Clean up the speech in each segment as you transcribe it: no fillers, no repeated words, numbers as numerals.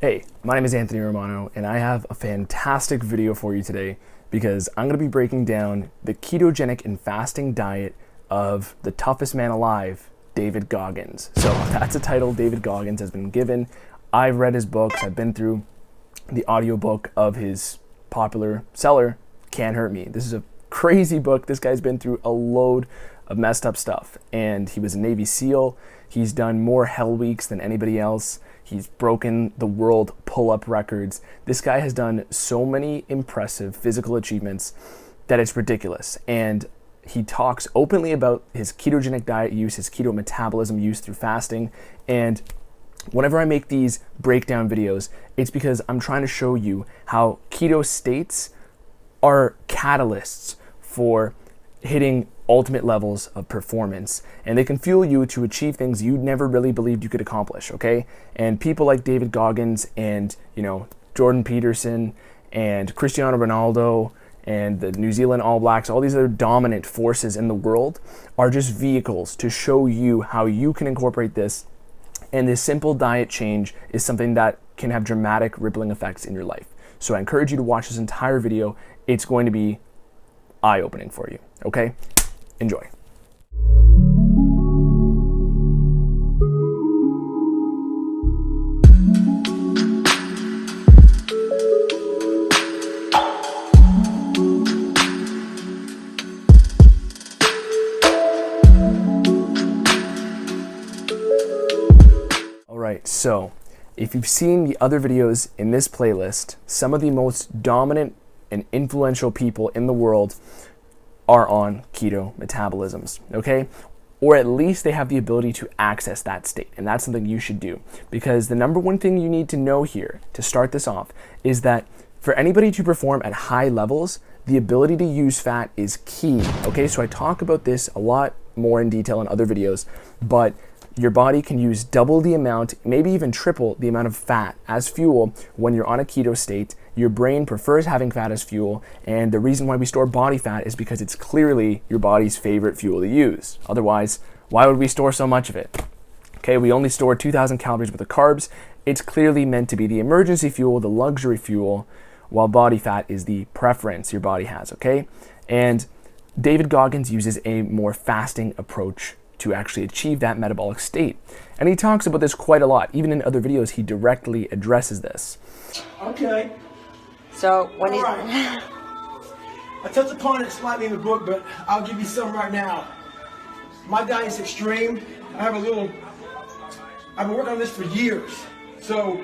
Hey, my name is Anthony Romano, and I have a fantastic video for you today because I'm going to be breaking down the ketogenic and fasting diet of the toughest man alive, David Goggins. So that's a title David Goggins has been given. I've read his books. I've been through the audiobook of his popular seller, Can't Hurt Me. This is a crazy book. This guy's been through a load of messed up stuff, and he was a Navy SEAL. He's done more Hell Weeks than anybody else. He's broken the world pull-up records. This guy has done so many impressive physical achievements that it's ridiculous. And he talks openly about his ketogenic diet use, his keto metabolism use through fasting. And whenever I make these breakdown videos, it's because I'm trying to show you how keto states are catalysts for hitting ultimate levels of performance, and they can fuel you to achieve things you never really believed you could accomplish, okay? And people like David Goggins and, Jordan Peterson and Cristiano Ronaldo and the New Zealand All Blacks, all these other dominant forces in the world are just vehicles to show you how you can incorporate this. And this simple diet change is something that can have dramatic rippling effects in your life. So I encourage you to watch this entire video. It's going to be eye-opening for you, okay? Enjoy. All right, so if you've seen the other videos in this playlist, some of the most dominant and influential people in the world are on keto metabolisms, okay? Or at least they have the ability to access that state, and that's something you should do. Because the number one thing you need to know here to start this off is that for anybody to perform at high levels, the ability to use fat is key, okay? So I talk about this a lot more in detail in other videos, but your body can use double the amount, maybe even triple the amount of fat as fuel when you're on a keto state. Your brain prefers having fat as fuel, and the reason why we store body fat is because it's clearly your body's favorite fuel to use. Otherwise, why would we store so much of it? Okay, we only store 2,000 calories worth of carbs. It's clearly meant to be the emergency fuel, the luxury fuel, while body fat is the preference your body has, okay? And David Goggins uses a more fasting approach to actually achieve that metabolic state. And he talks about this quite a lot. Even in other videos, he directly addresses this. Okay. So when All right. I touched upon it slightly in the book, but I'll give you some right now. My diet's extreme. I've been working on this for years. So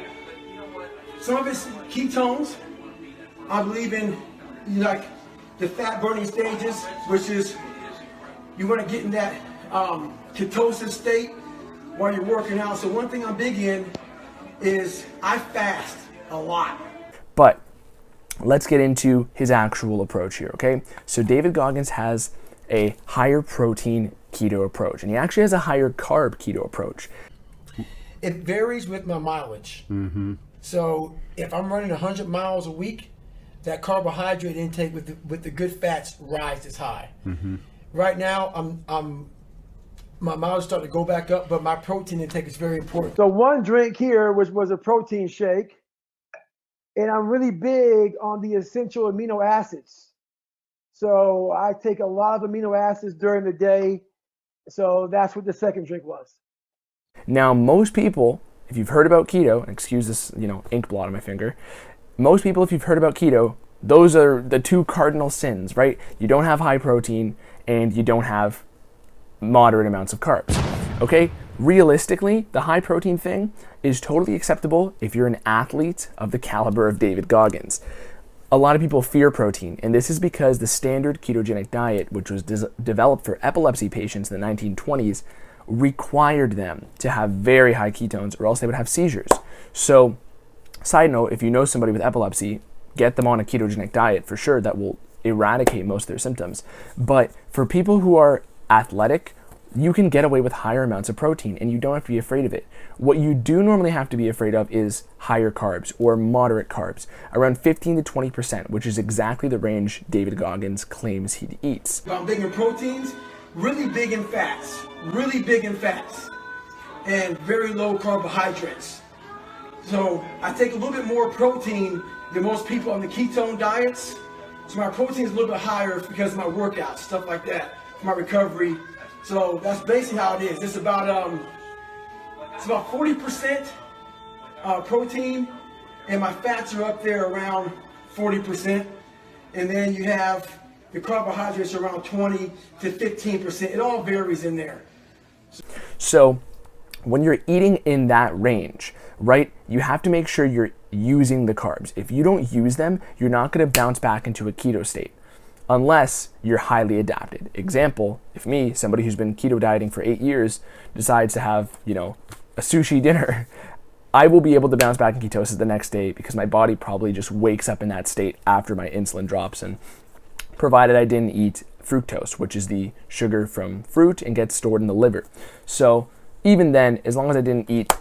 some of it's ketones. I believe in like the fat burning stages, which is you want to get in that ketosis state while you're working out. So one thing I'm big in is I fast a lot. But let's get into his actual approach here, okay? So David Goggins has a higher protein keto approach, and he actually has a higher carb keto approach. It varies with my mileage. Mm-hmm. So if I'm running 100 miles a week, that carbohydrate intake with the good fats rises high. Mm-hmm. Right now, my mileage starting to go back up, but my protein intake is very important. So one drink here, which was a protein shake, and I'm really big on the essential amino acids. So I take a lot of amino acids during the day. So that's what the second drink was. Now, most people, if you've heard about keto, and excuse this, ink blot on my finger. Most people, if you've heard about keto, those are the two cardinal sins, right? You don't have high protein and you don't have moderate amounts of carbs, okay? Realistically, the high protein thing is totally acceptable if you're an athlete of the caliber of David Goggins. A lot of people fear protein, and this is because the standard ketogenic diet, which was developed for epilepsy patients in the 1920s, required them to have very high ketones or else they would have seizures. So, side note, if you know somebody with epilepsy, get them on a ketogenic diet for sure. That will eradicate most of their symptoms. But for people who are athletic, you can get away with higher amounts of protein and you don't have to be afraid of it. What you do normally have to be afraid of is higher carbs or moderate carbs, around 15 to 20%, which is exactly the range David Goggins claims he eats. I'm big in proteins, really big in fats, and very low carbohydrates. So I take a little bit more protein than most people on the ketone diets. So my protein is a little bit higher because of my workouts, stuff like that, for my recovery. So that's basically how it is. It's about 40% protein, and my fats are up there around 40%. And then you have the carbohydrates around 20 to 15%. It all varies in there. So when you're eating in that range, right, you have to make sure you're using the carbs. If you don't use them, you're not going to bounce back into a keto state unless you're highly adapted. Example, if me, somebody who's been keto dieting for 8 years, decides to have, a sushi dinner, I will be able to bounce back in ketosis the next day because my body probably just wakes up in that state after my insulin drops, and provided I didn't eat fructose, which is the sugar from fruit and gets stored in the liver. So even then, as long as I didn't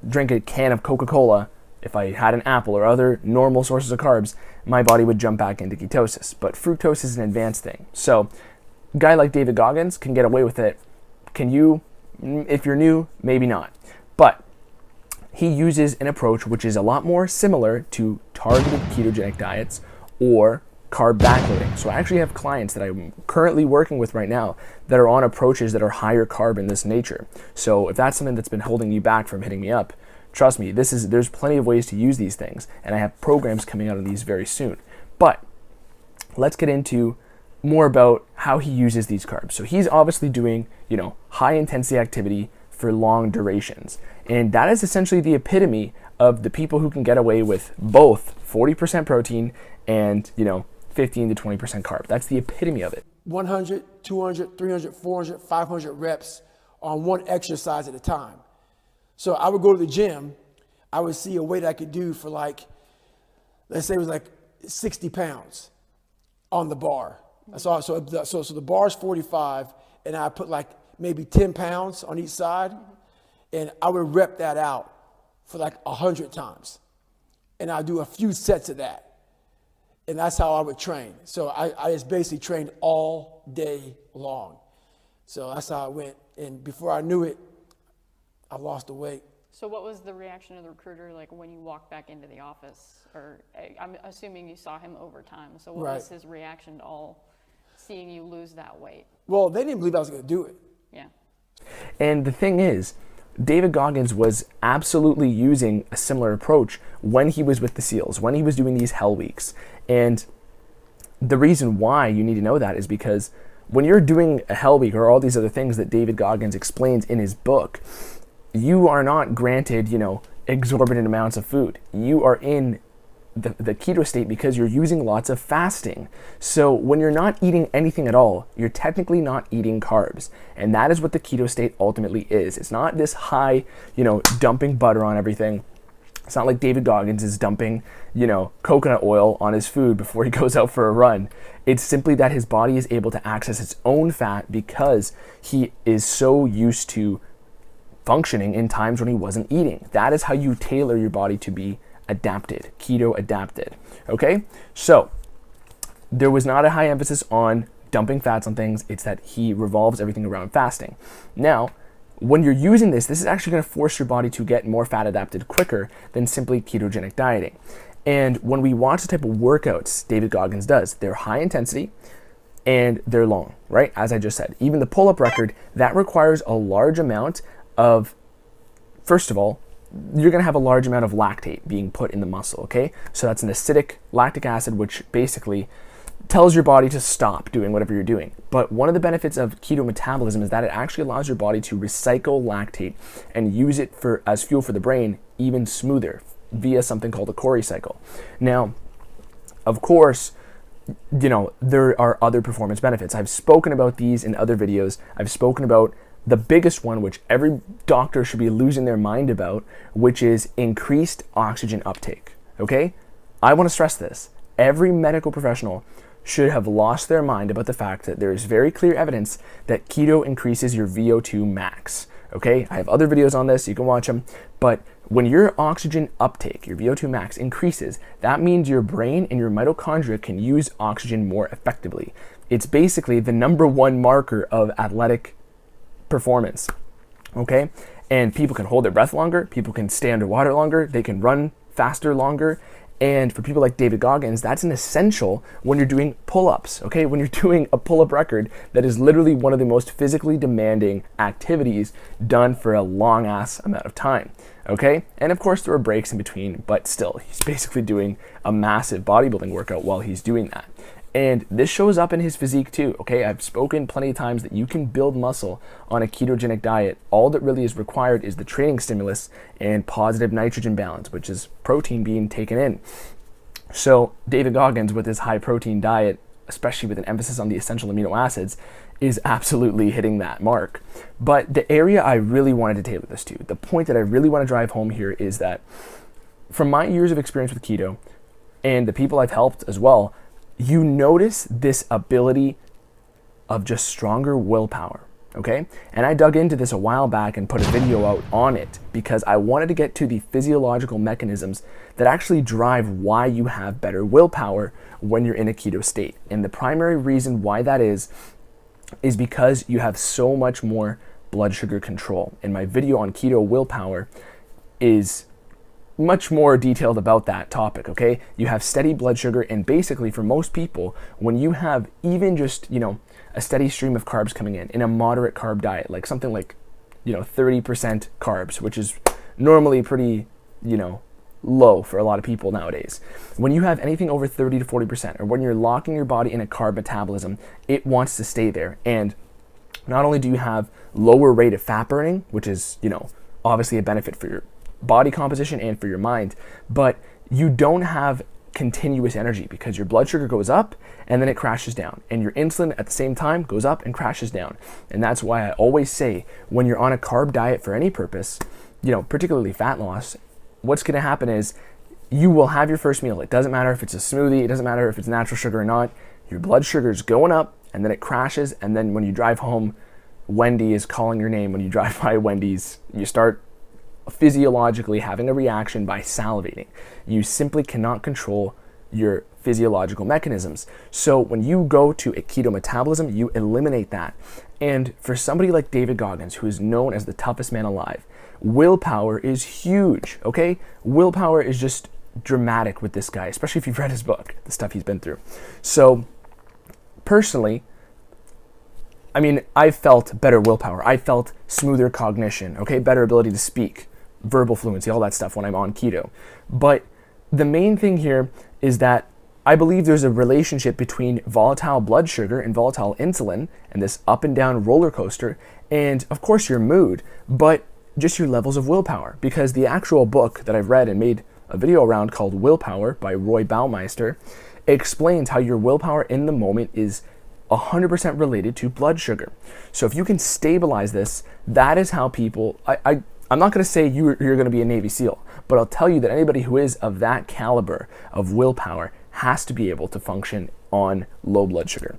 drink a can of Coca-Cola, if I had an apple or other normal sources of carbs, my body would jump back into ketosis. But fructose is an advanced thing. So a guy like David Goggins can get away with it. Can you? If you're new, maybe not. But he uses an approach which is a lot more similar to targeted ketogenic diets or carb backloading. So I actually have clients that I'm currently working with right now that are on approaches that are higher carb in this nature. So if that's something that's been holding you back from hitting me up, trust me, there's plenty of ways to use these things, and I have programs coming out of these very soon. But let's get into more about how he uses these carbs. So he's obviously doing, high intensity activity for long durations. And that is essentially the epitome of the people who can get away with both 40% protein and, 15 to 20% carb. That's the epitome of it. 100, 200, 300, 400, 500 reps on one exercise at a time. So I would go to the gym, I would see a weight I could do for let's say it was 60 pounds on the bar. So the bar is 45, and I put maybe 10 pounds on each side, and I would rep that out for 100 times. And I'd do a few sets of that. And that's how I would train. So I just basically trained all day long. So that's how I went. And before I knew it, I lost the weight. So what was the reaction of the recruiter when you walked back into the office? Or I'm assuming you saw him over time. So what was his reaction to seeing you lose that weight? Well, they didn't believe I was going to do it. Yeah. And the thing is, David Goggins was absolutely using a similar approach when he was with the SEALs, when he was doing these hell weeks. And the reason why you need to know that is because when you're doing a hell week or all these other things that David Goggins explains in his book, you are not granted, exorbitant amounts of food. You are in the keto state because you're using lots of fasting. So when you're not eating anything at all, you're technically not eating carbs. And that is what the keto state ultimately is. It's not this high, dumping butter on everything. It's not like David Goggins is dumping, coconut oil on his food before he goes out for a run. It's simply that his body is able to access its own fat because he is so used to functioning in times when he wasn't eating. That is how you tailor your body to be adapted, keto adapted. Okay, so there was not a high emphasis on dumping fats on things. It's that he revolves everything around fasting. Now, when you're using this is actually going to force your body to get more fat adapted quicker than simply ketogenic dieting. And when we watch the type of workouts David Goggins does, they're high intensity and they're long, right? As I just said, even the pull-up record, that requires a large amount of, first of all, you're going to have a large amount of lactate being put in the muscle, okay? So that's an acidic lactic acid, which basically tells your body to stop doing whatever you're doing. But one of the benefits of keto metabolism is that it actually allows your body to recycle lactate and use it as fuel for the brain even smoother via something called a Cori cycle. Now, of course, there are other performance benefits. I've spoken about these in other videos. I've spoken about the biggest one, which every doctor should be losing their mind about, which is increased oxygen uptake, okay? I want to stress this. Every medical professional should have lost their mind about the fact that there is very clear evidence that keto increases your VO2 max, okay? I have other videos on this, you can watch them, but when your oxygen uptake, your VO2 max increases, that means your brain and your mitochondria can use oxygen more effectively. It's basically the number one marker of athletic performance, okay? And people can hold their breath longer, people can stay underwater longer, they can run faster longer. And for people like David Goggins, that's an essential when you're doing pull-ups, okay? When you're doing a pull-up record, that is literally one of the most physically demanding activities done for a long ass amount of time, okay? And of course there are breaks in between, but still, he's basically doing a massive bodybuilding workout while he's doing that. And this shows up in his physique too, okay? I've spoken plenty of times that you can build muscle on a ketogenic diet. All that really is required is the training stimulus and positive nitrogen balance, which is protein being taken in. So David Goggins, with his high protein diet, especially with an emphasis on the essential amino acids, is absolutely hitting that mark. But the area I really wanted to tailor this to, the point that I really want to drive home here is that from my years of experience with keto and the people I've helped as well, you notice this ability of just stronger willpower, okay? And I dug into this a while back and put a video out on it because I wanted to get to the physiological mechanisms that actually drive why you have better willpower when you're in a keto state. And the primary reason why that is because you have so much more blood sugar control. And my video on keto willpower is much more detailed about that topic, okay? You have steady blood sugar, and basically for most people, when you have even just, a steady stream of carbs coming in a moderate carb diet, like something like, 30% carbs, which is normally pretty, low for a lot of people nowadays. When you have anything over 30 to 40%, or when you're locking your body in a carb metabolism, it wants to stay there. And not only do you have lower rate of fat burning, which is, obviously a benefit for your body composition and for your mind, but you don't have continuous energy because your blood sugar goes up and then it crashes down, and your insulin at the same time goes up and crashes down. And that's why I always say when you're on a carb diet for any purpose, particularly fat loss, what's going to happen is you will have your first meal. It doesn't matter if it's a smoothie, it doesn't matter if it's natural sugar or not, your blood sugar is going up and then it crashes, and then when you drive home, Wendy is calling your name. When you drive by Wendy's, you start physiologically having a reaction by salivating. You simply cannot control your physiological mechanisms. So when you go to a keto metabolism, you eliminate that. And for somebody like David Goggins, who is known as the toughest man alive, willpower is huge, okay? Willpower is just dramatic with this guy, especially if you've read his book, the stuff he's been through. So personally, I felt better willpower. I felt smoother cognition, okay? Better ability to speak, verbal fluency, all that stuff when I'm on keto. But the main thing here is that I believe there's a relationship between volatile blood sugar and volatile insulin and this up and down roller coaster, and of course your mood, but just your levels of willpower. Because the actual book that I've read and made a video around called Willpower by Roy Baumeister explains how your willpower in the moment is 100% related to blood sugar. So if you can stabilize this, that is how people, I'm not going to say you're going to be a Navy SEAL, but I'll tell you that anybody who is of that caliber of willpower has to be able to function on low blood sugar.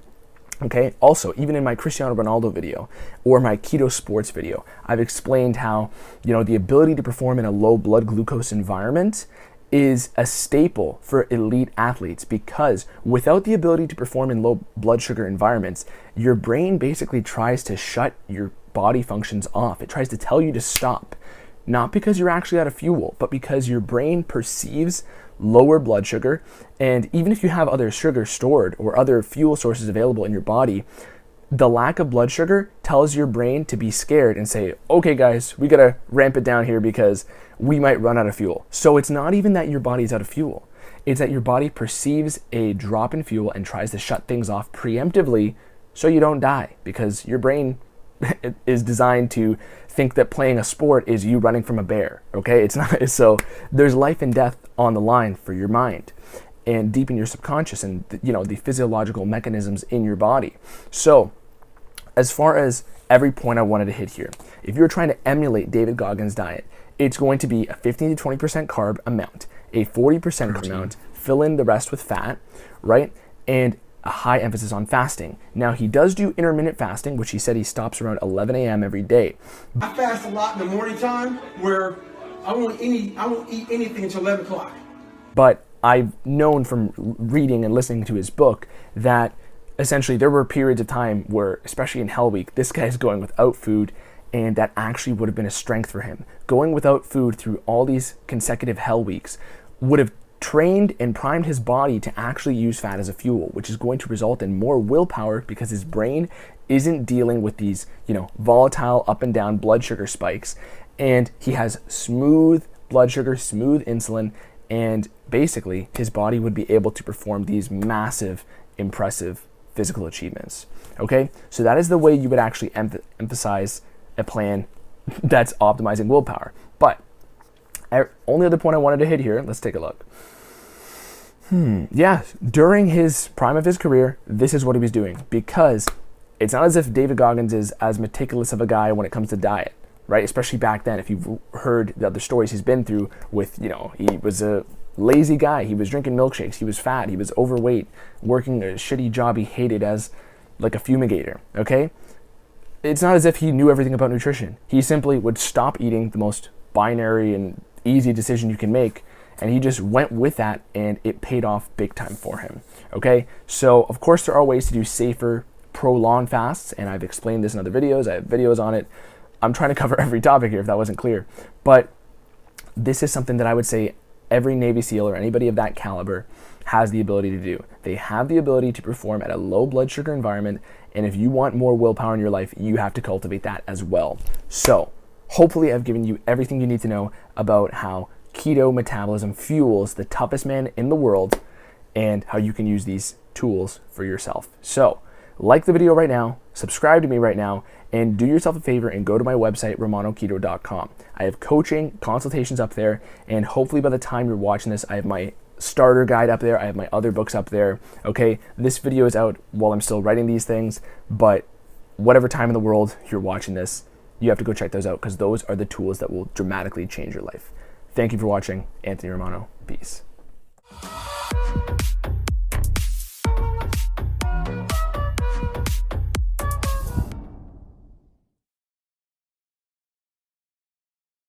Okay. Also, even in my Cristiano Ronaldo video or my keto sports video, I've explained how, the ability to perform in a low blood glucose environment is a staple for elite athletes, because without the ability to perform in low blood sugar environments, your brain basically tries to shut your body functions off. It tries to tell you to stop, not because you're actually out of fuel, but because your brain perceives lower blood sugar. And even if you have other sugar stored or other fuel sources available in your body, the lack of blood sugar tells your brain to be scared and say, okay guys, we gotta ramp it down here because we might run out of fuel. So it's not even that your body's out of fuel. It's that your body perceives a drop in fuel and tries to shut things off preemptively so you don't die, because your brain is designed to think that playing a sport is you running from a bear, okay? It's not. So there's life and death on the line for your mind and deep in your subconscious and, the physiological mechanisms in your body. So as far as every point I wanted to hit here, if you're trying to emulate David Goggins' diet, it's going to be a 15 to 20% carb amount, a 40% amount, fill in the rest with fat, right? And a high emphasis on fasting. Now, he does do intermittent fasting, which he said he stops around 11 a.m. every day. I fast a lot in the morning time where I won't eat anything until 11 o'clock. But I've known from reading and listening to his book that essentially there were periods of time where, especially in Hell Week, this guy's going without food and that actually would have been a strength for him. Going without food through all these consecutive hell weeks would have trained and primed his body to actually use fat as a fuel, which is going to result in more willpower because his brain isn't dealing with these, volatile up and down blood sugar spikes. And he has smooth blood sugar, smooth insulin, and basically his body would be able to perform these massive, impressive physical achievements. Okay, so that is the way you would actually emphasize a plan that's optimizing willpower. But only other point I wanted to hit here, let's take a look. Yeah, during his prime of his career, this is what he was doing, because it's not as if David Goggins is as meticulous of a guy when it comes to diet, right? Especially back then, if you've heard the other stories he's been through with, he was a lazy guy. He was drinking milkshakes. He was fat. He was overweight, working a shitty job he hated as like a fumigator, okay? It's not as if he knew everything about nutrition. He simply would stop eating, the most binary and easy decision you can make, and he just went with that, and it paid off big time for him, okay? So, of course, there are ways to do safer, prolonged fasts, and I've explained this in other videos. I have videos on it. I'm trying to cover every topic here if that wasn't clear, but this is something that I would say every Navy SEAL or anybody of that caliber has the ability to do. They have the ability to perform at a low blood sugar environment, and if you want more willpower in your life, you have to cultivate that as well. So, hopefully I've given you everything you need to know about how keto metabolism fuels the toughest man in the world and how you can use these tools for yourself. So, like the video right now, subscribe to me right now, and do yourself a favor and go to my website, romanoketo.com. I have coaching, consultations up there, and hopefully by the time you're watching this, I have my starter guide up there. I have my other books up there, okay? This video is out while I'm still writing these things, but whatever time in the world you're watching this, you have to go check those out because those are the tools that will dramatically change your life. Thank you for watching. Anthony Romano. Peace.